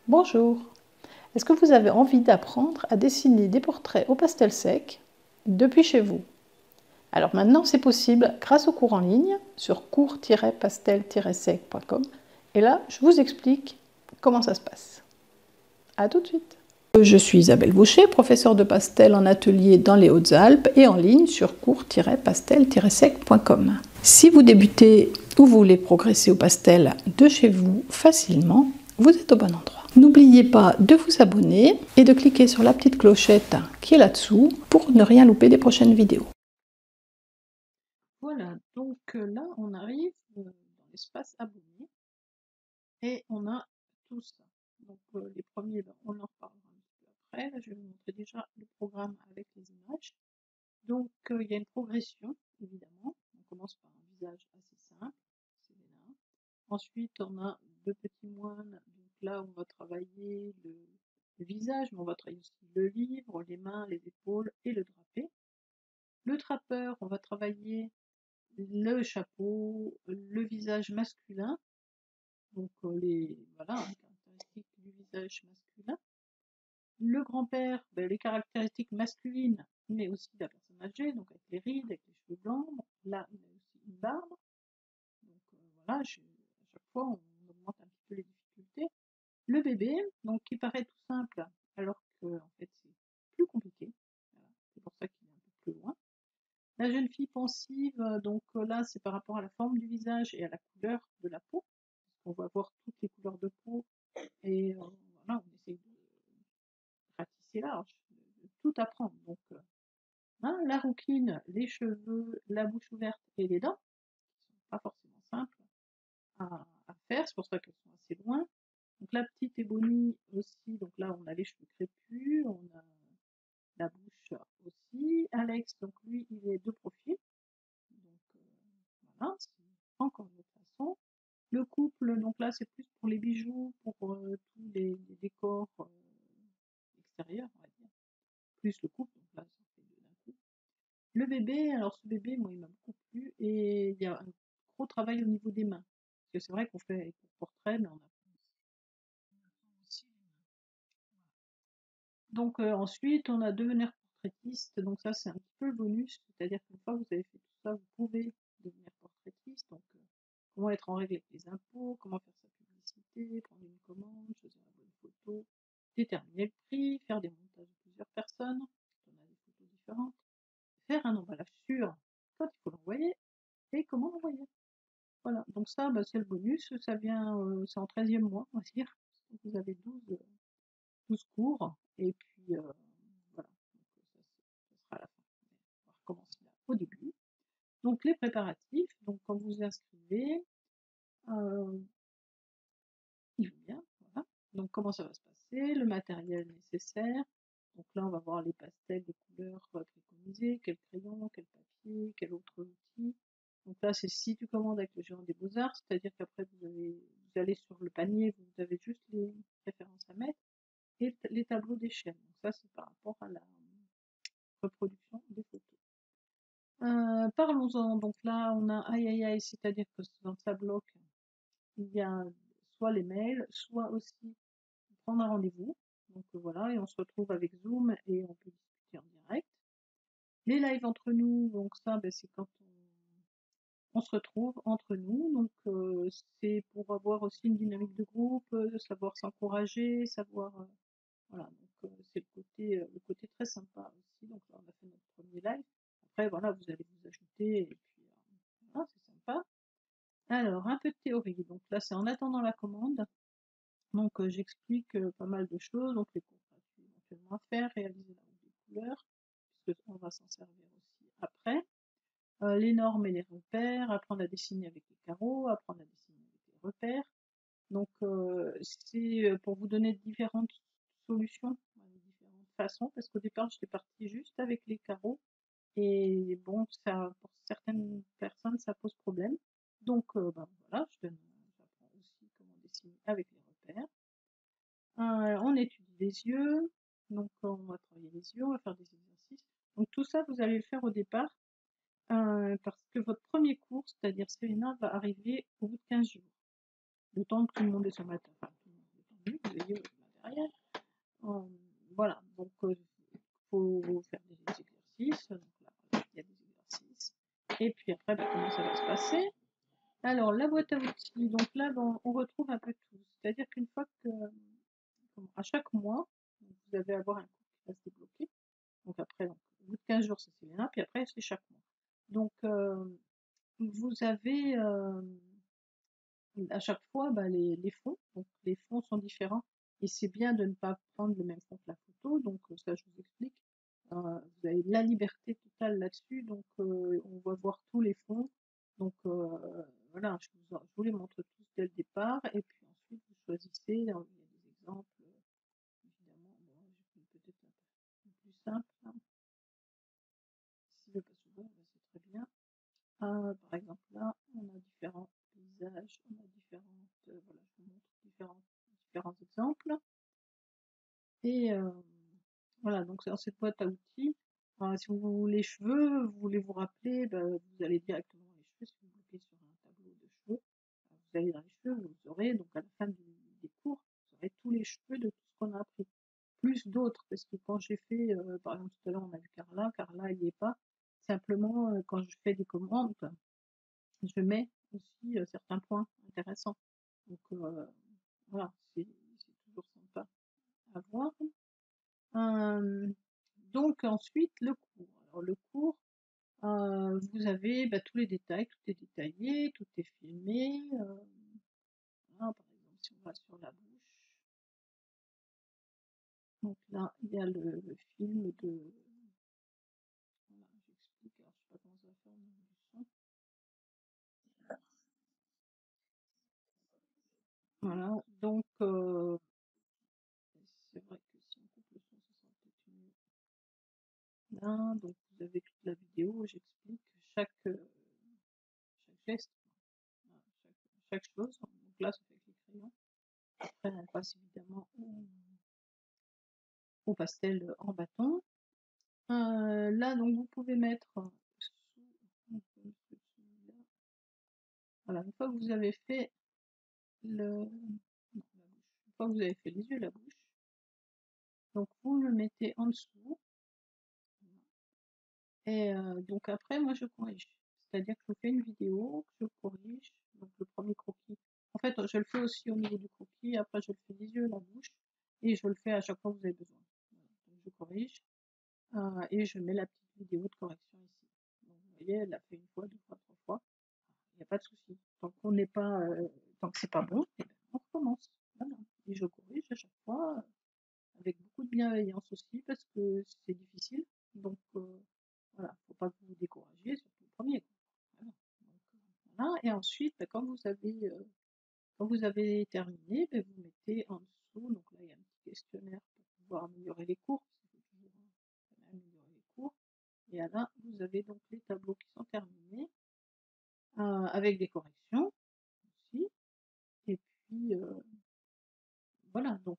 Bonjour. Est-ce que vous avez envie d'apprendre à dessiner des portraits au pastel sec depuis chez vous? Alors maintenant, c'est possible grâce au cours en ligne sur cours-pastel-sec.com. Et là, je vous explique comment ça se passe. À tout de suite. Je suis Isabelle Boucher, professeure de pastel en atelier dans les Hautes-Alpes et en ligne sur cours-pastel-sec.com. Si vous débutez ou voulez progresser au pastel de chez vous facilement, vous êtes au bon endroit. N'oubliez pas de vous abonner et de cliquer sur la petite clochette qui est là-dessous pour ne rien louper des prochaines vidéos. Voilà, donc là on arrive dans l'espace abonné et on a tout ça. Donc les premiers, on en reparlera un petit peu après. Là, je vais vous montrer déjà le programme avec les images. Donc il y a une progression, évidemment. On commence par un visage assez simple, c'est là. Ensuite, on a deux petits moines. Donc là, on va travailler le visage, mais on va travailler aussi le livre, les mains, les épaules et le drapé. Le trappeur, on va travailler le chapeau, le visage masculin, donc les caractéristiques du visage masculin. Le grand-père, les caractéristiques masculines, mais aussi de la personne âgée, donc avec les rides, avec les cheveux blancs. Là, il a aussi une barbe. Donc voilà, à chaque fois, on augmente un petit peu les difficultés. Le bébé, donc qui paraît tout simple, alors que en fait c'est plus compliqué. Voilà, c'est pour ça qu'il est un peu plus loin. La jeune fille pensive, donc là c'est par rapport à la forme du visage et à la couleur de la peau. On va voir toutes les couleurs de peau et voilà, on essaye de ratisser large, de tout apprendre. Donc la rouquine, les cheveux, la bouche ouverte et les dents, qui sont pas forcément simples à faire, c'est pour ça qu'elles sont assez loin. Donc la petite Ébony aussi, donc là on a les cheveux crépus, on a la bouche aussi. Alex, donc lui il est de profil, donc voilà, c'est encore une autre façon. Le couple, donc là c'est plus pour les bijoux, pour tous les décors extérieurs, on va dire, plus le couple, donc là ça fait deux d'un coup. Le bébé, alors ce bébé, moi il m'a beaucoup plu, et il y a un gros travail au niveau des mains, parce que c'est vrai qu'on fait avec le portrait, mais on apprend aussi les mains. Donc ensuite, on a devenir portraitiste, donc ça c'est un petit peu le bonus, c'est-à-dire qu'une fois que vous avez fait tout ça, vous pouvez devenir portraitiste, donc comment être en règle avec les impôts, comment faire sa publicité, prendre une commande, choisir la bonne photo, déterminer le prix, faire des montages de plusieurs personnes, on a des photos différentes, faire un emballage sûr quand il faut l'envoyer, et comment l'envoyer. Voilà, donc ça c'est le bonus, ça vient, c'est en 13e mois, on va dire, vous avez 12 cours, et puis voilà, donc ça sera à la fin. On va recommencer là au début. Donc les préparatifs, donc quand vous vous inscrivez, il faut bien, voilà. Donc comment ça va se passer, le matériel nécessaire. Donc là on va voir les pastels, les couleurs préconisées, quel crayon, quel papier, quel autre outil. Donc là c'est si tu commandes avec le géant des beaux-arts, c'est-à-dire qu'après vous allez sur le panier, vous avez juste les références à mettre et les tableaux d'échelle. Donc ça c'est par rapport à la reproduction des photos. Parlons-en, donc là on a aïe aïe aïe, c'est-à-dire que dans sa bloc, il y a soit les mails, soit aussi prendre un rendez-vous. Donc voilà, et on se retrouve avec Zoom et on peut discuter en direct. Les lives entre nous, donc ça c'est quand on se retrouve entre nous, donc c'est pour avoir aussi une dynamique de groupe, savoir s'encourager, savoir voilà, donc c'est le côté très sympa aussi. Donc là on a fait notre premier live. Après voilà, vous allez vous ajouter et puis voilà, c'est sympa. Alors un peu de théorie. Donc là c'est en attendant la commande. Donc j'explique pas mal de choses. Donc les cours gratuits éventuellement à faire, réaliser la roue des couleurs, puisqu'on va s'en servir aussi après. Les normes et les repères, apprendre à dessiner avec les carreaux, apprendre à dessiner avec les repères. Donc c'est pour vous donner différentes solutions, différentes façons, parce qu'au départ j'étais partie juste avec les carreaux, et bon, ça, pour certaines personnes ça pose problème. Donc voilà, j'apprends aussi comment dessiner avec les repères. On étudie les yeux, donc on va travailler les yeux, on va faire des exercices. Donc tout ça vous allez le faire au départ, parce que votre premier cours, c'est-à-dire Célina, va arriver au bout de 15 jours. Le temps que tout le monde ait son matin, enfin, vous ayez votre matériel. Voilà, donc il faut faire des exercices. Donc là, il y a des exercices. Et puis après, comment ça va se passer? Alors, la boîte à outils, donc là, on retrouve un peu tout. C'est-à-dire qu'une fois que, à chaque mois, vous allez avoir un cours qui va se débloquer. Donc après, donc, au bout de 15 jours, c'est Selena, puis après, c'est chaque mois. Donc, vous avez à chaque fois les fonds. Donc, les fonds sont différents. Et c'est bien de ne pas prendre le même fond que la photo. Donc, ça, je vous explique. Vous avez la liberté totale là-dessus. Donc, on va voir tous les fonds. Donc, voilà, je vous les montre tous dès le départ. Et puis ensuite, vous choisissez. Alors, il y a des exemples, évidemment. Bon, je vais peut-être un peu plus simple. Hein. Si le pas s'ouvrir, c'est très bien. Par exemple, là, on a différents paysages, on a différentes. Voilà, je vous montre différents exemples. Et voilà, donc dans cette boîte à outils, si vous les cheveux, vous voulez vous rappeler, vous allez directement dans les cheveux. Si vous bloquez sur un tableau de cheveux, vous allez dans les cheveux, vous aurez, donc à la fin des cours, vous aurez tous les cheveux de tout ce qu'on a appris. Plus d'autres, parce que quand j'ai fait, par exemple tout à l'heure on a vu Carla il n'y est pas. Simplement, quand je fais des commandes, je mets aussi certains points intéressants. Donc voilà, c'est toujours sympa à voir. Donc ensuite, le cours. Alors le cours, vous avez tous les détails, tout est détaillé, tout est filmé. Voilà, par exemple, si on va sur la bouche, donc là, il y a le film de... Voilà, j'explique, alors je sais pas comment ça va faire au niveau du son. Voilà, donc c'est vrai que si on coupe le son, ça sera peut-être mieux. Là, donc vous avez toute la vidéo où j'explique chaque geste, voilà, chaque chose. Donc là, c'est avec les crayons. Après, on passe évidemment au pastel en bâton. Là, donc vous pouvez mettre voilà, une fois que vous avez fait le, non, la bouche. Une fois que vous avez fait les yeux, la bouche, donc vous le mettez en dessous. Et donc après, moi je corrige. C'est-à-dire que je fais une vidéo, que je corrige, donc le premier croquis. En fait, je le fais aussi au niveau du croquis, après je le fais les yeux, la bouche, et je le fais à chaque fois que vous avez besoin. Voilà. Donc je corrige, et je mets la petite vidéo de correction ici. Donc vous voyez, elle l'a fait une fois, deux fois, trois fois. Il n'y a pas de souci. Tant qu'on n'est pas, tant que c'est pas bon, eh ben, on recommence. Voilà. Et je corrige à chaque fois, avec beaucoup de bienveillance aussi, parce que c'est difficile. Donc voilà, faut pas que vous vous découragiez, surtout le premier. Voilà. Donc, voilà. Et ensuite, quand vous avez terminé, vous mettez en dessous, donc là il y a un petit questionnaire pour pouvoir améliorer les cours, parce qu'il faut toujours améliorer les cours. Et là, vous avez donc les tableaux qui sont terminés, avec des corrections aussi. Et puis voilà, donc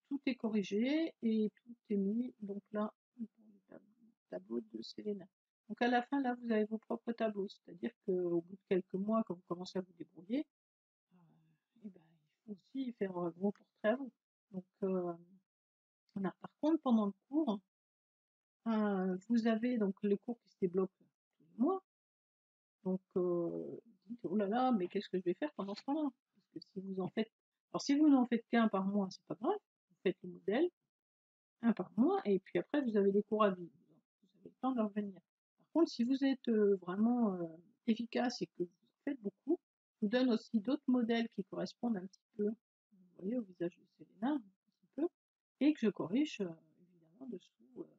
tout est corrigé et tout est mis donc là pour le tableau de Selena. Donc à la fin là vous avez vos propres tableaux, c'est-à-dire qu'au bout de quelques mois, quand vous commencez à vous débrouiller, et ben, il faut aussi faire vos portraits à vous. Donc voilà. Par contre pendant le cours, vous avez donc le cours qui se débloque tous les mois. Donc dites oh là là, mais qu'est-ce que je vais faire pendant ce temps-là? Parce que si vous en faites, alors si vous n'en faites qu'un par mois, c'est pas grave, vous faites le modèle, un par mois, et puis après vous avez les cours à vie. Vous avez le temps de revenir. Par contre, si vous êtes vraiment efficace et que vous en faites beaucoup, je vous donne aussi d'autres modèles qui correspondent un petit peu, vous voyez, au visage de Selena, un petit peu, et que je corrige évidemment dessous. Voilà.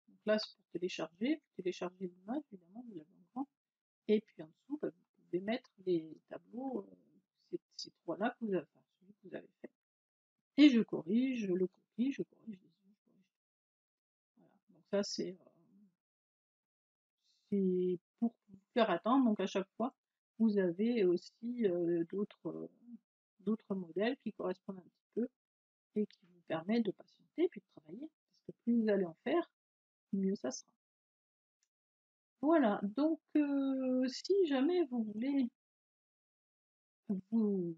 Donc là, c'est pour télécharger. Vous téléchargez l'image, évidemment, vous l'avez en grand. Et puis en dessous, vous pouvez mettre les tableaux, ces trois-là que vous avez, enfin, celui que vous avez fait. Et je corrige le cookie, je corrige les yeux, je corrige tout. Voilà. Donc ça, c'est pour vous faire attendre. Donc à chaque fois, vous avez aussi d'autres modèles qui correspondent un petit peu et qui vous permettent de patienter et puis de travailler. Parce que plus vous allez en faire, mieux ça sera. Voilà, donc si jamais vous voulez vous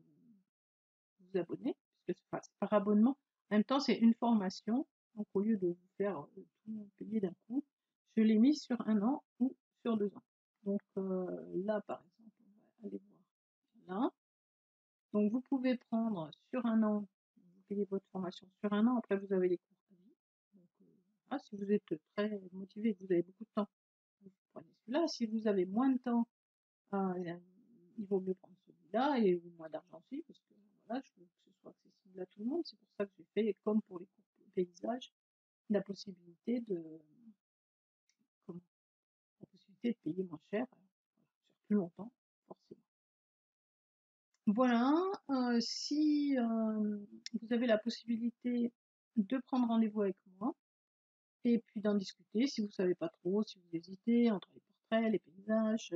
vous abonner, parce que c'est par abonnement. En même temps, c'est une formation, donc au lieu de vous faire tout payer d'un coup, je l'ai mis sur 1 an ou sur 2 ans. Donc là, par exemple, on va aller voir là. Donc vous pouvez prendre sur 1 an, vous payez votre formation sur 1 an, après vous avez les cours à vie. Donc voilà, si vous êtes très motivé, que vous avez beaucoup de temps, vous prenez celui-là. Si vous avez moins de temps, il vaut mieux prendre celui-là et moins d'argent aussi, parce que voilà, je veux que ce soit accessible à tout le monde. C'est pour ça que j'ai fait, comme pour les cours de paysage, la possibilité de, comment, la possibilité de payer moins cher, sur plus longtemps, forcément. Voilà, si vous avez la possibilité de prendre rendez-vous avec moi, et puis d'en discuter, si vous savez pas trop, si vous hésitez entre les portraits, les paysages,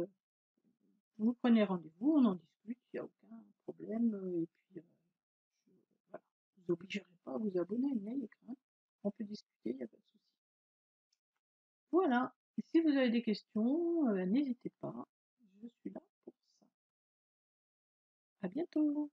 vous prenez rendez-vous, on en discute, il n'y a aucun problème, et puis voilà, je vous obligerai pas à vous abonner, mais on peut discuter, il n'y a pas de souci. Voilà, et si vous avez des questions, n'hésitez pas, je suis là pour ça. À bientôt!